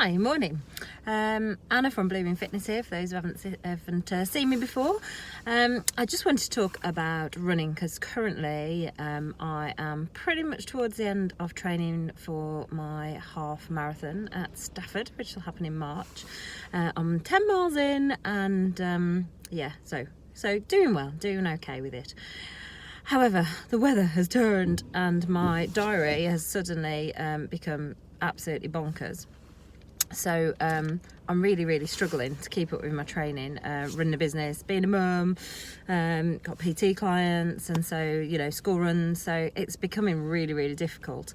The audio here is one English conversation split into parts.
Hi, morning. Anna from Blooming Fitness here, for those who haven't seen me before. I just wanted to talk about running because currently I am pretty much towards the end of training for my half marathon at Stafford, which will happen in March. I'm 10 miles in and yeah, so doing well, doing okay with it. However, the weather has turned and my diary has suddenly become absolutely bonkers. So I'm really struggling to keep up with my training, running a business, being a mum, got PT clients, and so school runs, so it's becoming really difficult.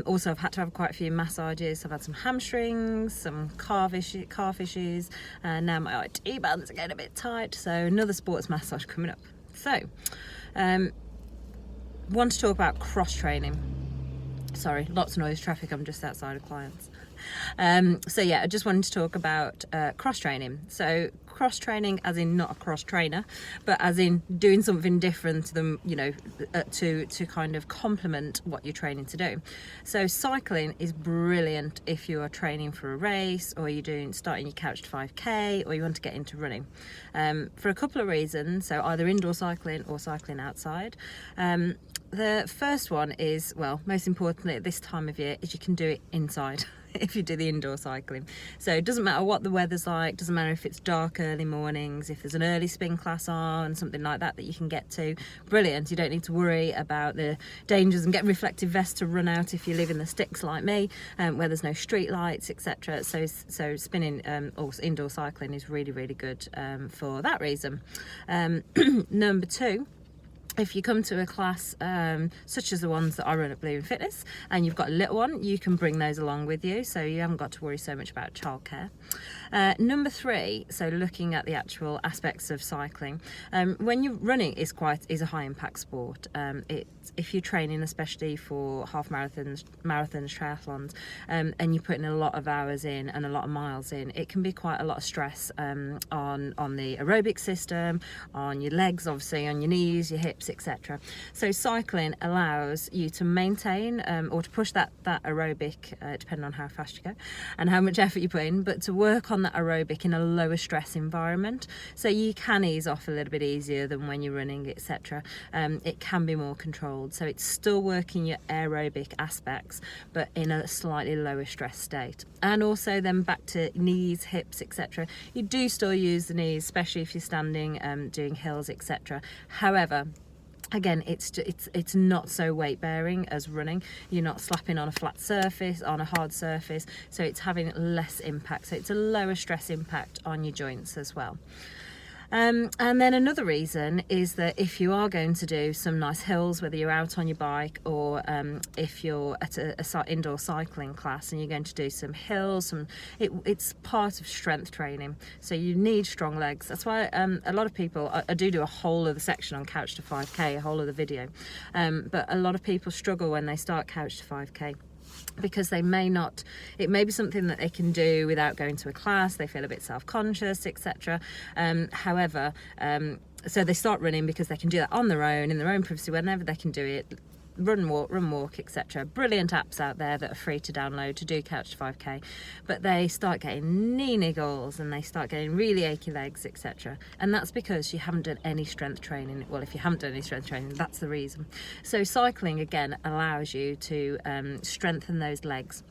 Also I've had to have quite a few massages. I've had some hamstrings, some calf issues, and now my IT bands are getting a bit tight, so another sports massage coming up. So want to talk about cross training. Sorry, lots of noise, traffic, I'm just outside of clients. So yeah, I just wanted to talk about cross training. So cross training as in not a cross trainer, but as in doing something different than, to kind of complement what you're training to do. So cycling is brilliant if you are training for a race, or you're starting your couch to 5k, or you want to get into running, for a couple of reasons. So either indoor cycling or cycling outside. The first one is, well, most importantly at this time of year, is you can do it inside if you do the indoor cycling. So it doesn't matter what the weather's like, doesn't matter if it's dark early mornings, if there's an early spin class on, something like that you can get to. Brilliant. You don't need to worry about the dangers and get reflective vests to run out if you live in the sticks like me, where there's no street lights, etc. So spinning or indoor cycling is really good for that reason. Number two, if you come to a class such as the ones that I run at Blooming Fitness and you've got a little one, you can bring those along with you, so you haven't got to worry so much about childcare. Number three, so looking at the actual aspects of cycling, when you're running is a high impact sport. If you're training especially for half marathons, triathlons, and you're putting a lot of hours in and a lot of miles in, it can be quite a lot of stress on the aerobic system, on your legs, obviously, on your knees, your hips, etc. So cycling allows you to maintain or to push that aerobic, depending on how fast you go and how much effort you put in, but to work on that aerobic in a lower stress environment, so you can ease off a little bit easier than when you're running, etc. It can be more controlled, so it's still working your aerobic aspects but in a slightly lower stress state. And also then back to knees, hips, etc. You do still use the knees, especially if you're standing, doing hills, etc. However, again, it's not so weight bearing as running. You're not slapping on a flat surface, on a hard surface, so it's having less impact. So it's a lower stress impact on your joints as well. And then another reason is that if you are going to do some nice hills, whether you're out on your bike or if you're at a indoor cycling class and you're going to do some hills, it's part of strength training. So you need strong legs. That's why a lot of people, I do a whole other section on couch to 5k, a whole other video, but a lot of people struggle when they start couch to 5k. Because it may be something that they can do without going to a class. They feel a bit self-conscious, etc. However, so they start running because they can do that on their own, in their own privacy, whenever they can do it. Run, walk, etc. Brilliant apps out there that are free to download to do couch to 5k, but they start getting knee niggles and they start getting really achy legs, etc. And that's because you haven't done any strength training. Well, if you haven't done any strength training, that's the reason. So cycling again allows you to strengthen those legs,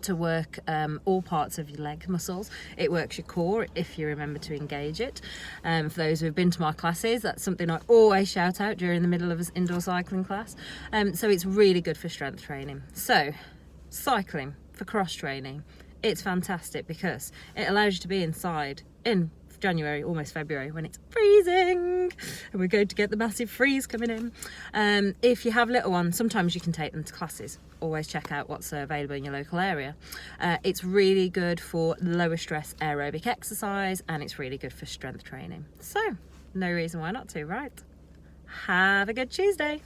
to work all parts of your leg muscles. It works your core if you remember to engage it. For those who have been to my classes, that's something I always shout out during the middle of an indoor cycling class. So it's really good for strength training. So cycling for cross training, it's fantastic because it allows you to be inside in January, almost February, when it's freezing and we're going to get the massive freeze coming in. If you have little ones, sometimes you can take them to classes. Always check out what's available in your local area. It's really good for lower stress aerobic exercise, and it's really good for strength training. So no reason why not to, right? Have a good Tuesday.